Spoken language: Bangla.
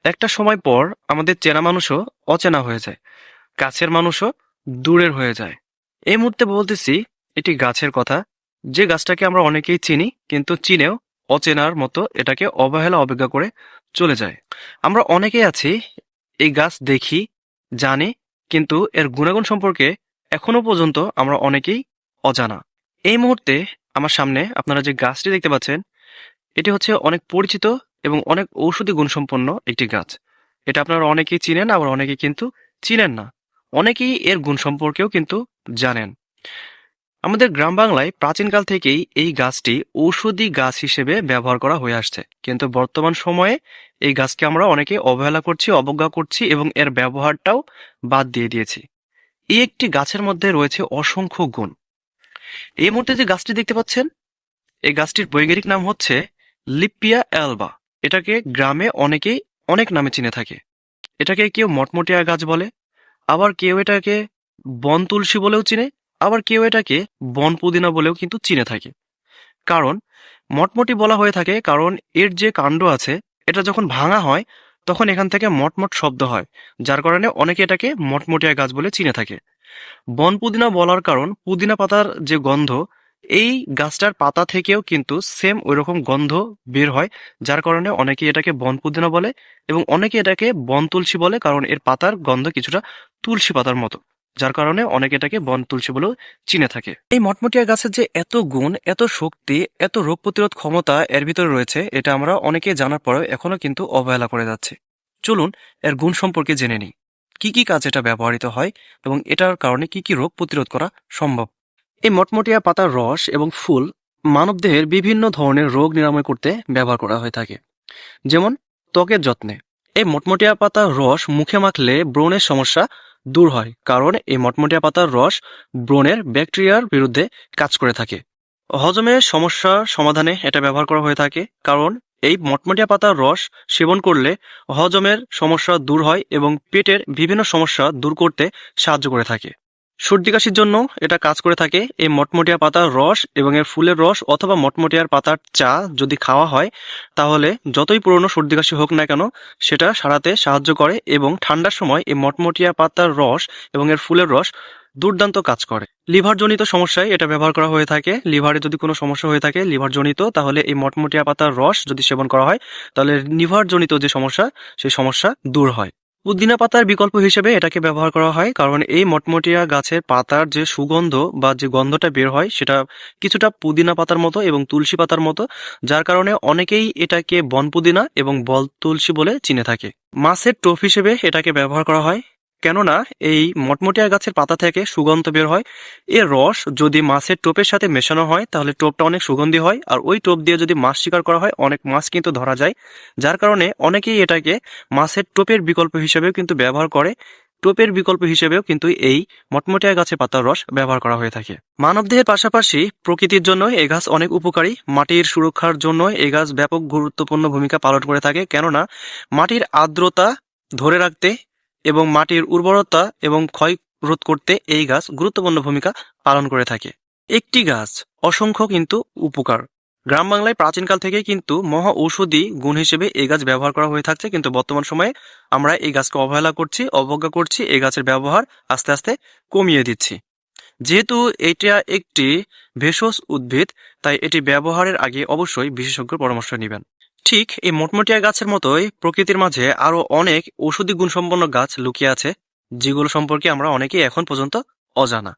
একটা সময় পর আমাদের চেনা মানুষও অচেনা হয়ে যায়, কাছের মানুষও দূরের হয়ে যায়। এই মুহূর্তে বলতেছি এটি গাছের কথা, যে গাছটাকে আমরা অনেকেই চিনি কিন্তু চিনেও অচেনার মতো এটাকে অবহেলা অবজ্ঞা করে চলে যায়। আমরা অনেকেই আছি এই গাছ দেখি, জানি, কিন্তু এর গুণাগুণ সম্পর্কে এখনো পর্যন্ত আমরা অনেকেই অজানা। এই মুহূর্তে আমার সামনে আপনারা যে গাছটি দেখতে পাচ্ছেন, এটি হচ্ছে অনেক পরিচিত এবং অনেক ঔষধি গুণসম্পন্ন একটি গাছ। এটা আপনারা অনেকেই চিনেন, আবার অনেকেই কিন্তু চিনেন না। অনেকেই এর গুণ সম্পর্কেও কিন্তু জানেন। আমাদের গ্রাম বাংলায় প্রাচীনকাল থেকেই এই গাছটি ঔষধি গাছ হিসেবে ব্যবহার করা হয়ে আসছে, কিন্তু বর্তমান সময়ে এই গাছকে আমরা অনেকে অবহেলা করছি, অবজ্ঞা করছি এবং এর ব্যবহারটাও বাদ দিয়ে দিয়েছি। এই একটি গাছের মধ্যে রয়েছে অসংখ্য গুণ। এই মুহূর্তে যে গাছটি দেখতে পাচ্ছেন, এই গাছটির বৈজ্ঞানিক নাম হচ্ছে লিপিয়া অ্যালবা। এটাকে গ্রামে অনেকেই অনেক নামে চিনে থাকে। এটাকে কেউ মটমটিয়া গাছ বলে, আবার কেউ এটাকে বন তুলসী বলেও চিনে, আবার কেউ এটাকে বন পুদিনা বলেও কিন্তু চিনে থাকে। কারণ মটমটি বলা হয়ে থাকে কারণ এর যে কাণ্ড আছে, এটা যখন ভাঙা হয় তখন এখান থেকে মটমট শব্দ হয়, যার কারণে অনেকে এটাকে মটমটিয়া গাছ বলে চিনে থাকে। বন পুদিনা বলার কারণ পুদিনা পাতার যে গন্ধ, এই গাছটার পাতা থেকেও কিন্তু সেম ওইরকম গন্ধ বের হয়, যার কারণে অনেকে এটাকে বন পুদিনা বলে এবং অনেকে এটাকে বন তুলসী বলে, কারণ এর পাতার গন্ধ কিছুটা তুলসী পাতার মতো, যার কারণে অনেকে এটাকে বন তুলসী বলেও চিনে থাকে। এই মটমটিয়া গাছের যে এত গুণ, এত শক্তি, এত রোগ প্রতিরোধ ক্ষমতা এর ভিতরে রয়েছে, এটা আমরা অনেকে জানার পরেও এখনো কিন্তু অবহেলা করে যাচ্ছে। চলুন এর গুণ সম্পর্কে জেনে নিই। কি কি কাজ এটা ব্যবহৃত হয় এবং এটার কারণে কি কি রোগ প্রতিরোধ করা সম্ভব। এই মটমটিয়া পাতার রস এবং ফুল মানবদেহের বিভিন্ন ধরনের রোগ নিরাময় করতে ব্যবহার করা হয়ে থাকে। যেমন ত্বকের যত্নে এই মটমটিয়া পাতার রস মুখে মাখলে ব্রণের সমস্যা দূর হয়, কারণ এই মটমটিয়া পাতার রস ব্রণের ব্যাকটেরিয়ার বিরুদ্ধে কাজ করে থাকে। হজমের সমস্যা সমাধানে এটা ব্যবহার করা হয়ে থাকে, কারণ এই মটমটিয়া পাতার রস সেবন করলে হজমের সমস্যা দূর হয় এবং পেটের বিভিন্ন সমস্যা দূর করতে সাহায্য করে থাকে। সর্দি কাশির জন্য এটা কাজ করে থাকে। এই মটমটিয়া পাতার রস এবং এর ফুলের রস অথবা মটমটিয়ার পাতার চা যদি খাওয়া হয়, তাহলে যতই পুরনো সর্দি কাশি হোক না কেন সেটা সারাতে সাহায্য করে এবং ঠান্ডার সময় এই মটমটিয়া পাতার রস এবং এর ফুলের রস দুর্দান্ত কাজ করে। লিভার জনিত সমস্যায় এটা ব্যবহার করা হয়ে থাকে। লিভারে যদি কোনো সমস্যা হয়ে থাকে লিভার জনিত, তাহলে এই মটমটিয়া পাতার রস যদি সেবন করা হয় তাহলে লিভার জনিত যে সমস্যা, সেই সমস্যা দূর হয়। পুদিনা পাতার বিকল্প হিসেবে এটাকে ব্যবহার করা হয়, কারণ এই মটমটিয়া গাছের পাতার যে সুগন্ধ বা যে গন্ধটা বের হয় সেটা কিছুটা পুদিনা পাতার মতো এবং তুলসী পাতার মতো, যার কারণে অনেকেই এটাকে বন পুদিনা এবং বল তুলসী বলে চিনে থাকে। মাছের টোপ হিসেবে এটাকে ব্যবহার করা হয়, কেননা এই মটমটিয়া গাছের পাতা থেকে সুগন্ধ বের হয়। এর রস যদি মাছের টোপের সাথে মেশানো হয় তাহলে টোপটা অনেক সুগন্ধি হয়, আর ওই টোপ দিয়ে যদি মাছ শিকার করা হয় অনেক মাছ কিন্তু ধরা যায়, যার কারণে অনেকেই এটাকে মাছের টোপের বিকল্প হিসেবেও কিন্তু ব্যবহার করে। টোপের বিকল্প হিসেবেও কিন্তু এই মটমটিয়া গাছের পাতার রস ব্যবহার করা হয়ে থাকে। মানবদেহের পাশাপাশি প্রকৃতির জন্য এই গাছ অনেক উপকারী। মাটির সুরক্ষার জন্য এই গাছ ব্যাপক গুরুত্বপূর্ণ ভূমিকা পালন করে থাকে, কেননা মাটির আর্দ্রতা ধরে রাখতে এবং মাটির উর্বরতা এবং ক্ষয় রোধ করতে এই গাছ গুরুত্বপূর্ণ ভূমিকা পালন করে থাকে। একটি গাছ অসংখ্য কিন্তু উপকার। গ্রাম বাংলায় প্রাচীনকাল থেকেই কিন্তু মহা ঔষধি গুণ হিসেবে এই গাছ ব্যবহার করা হয়ে থাকছে, কিন্তু বর্তমান সময়ে আমরা এই গাছকে অবহেলা করছি, অবজ্ঞা করছি, এই গাছের ব্যবহার আস্তে আস্তে কমিয়ে দিচ্ছি। যেহেতু এটা একটি ভেষজ উদ্ভিদ, তাই এটি ব্যবহারের আগে অবশ্যই বিশেষজ্ঞের পরামর্শ নেবেন। ঠিক এই মটমটিয়া গাছের মতোই প্রকৃতির মাঝে আরো অনেক ঔষধি গুণসম্পন্ন গাছ লুকিয়ে আছে, যেগুলো সম্পর্কে আমরা অনেকেই এখন পর্যন্ত অজানা।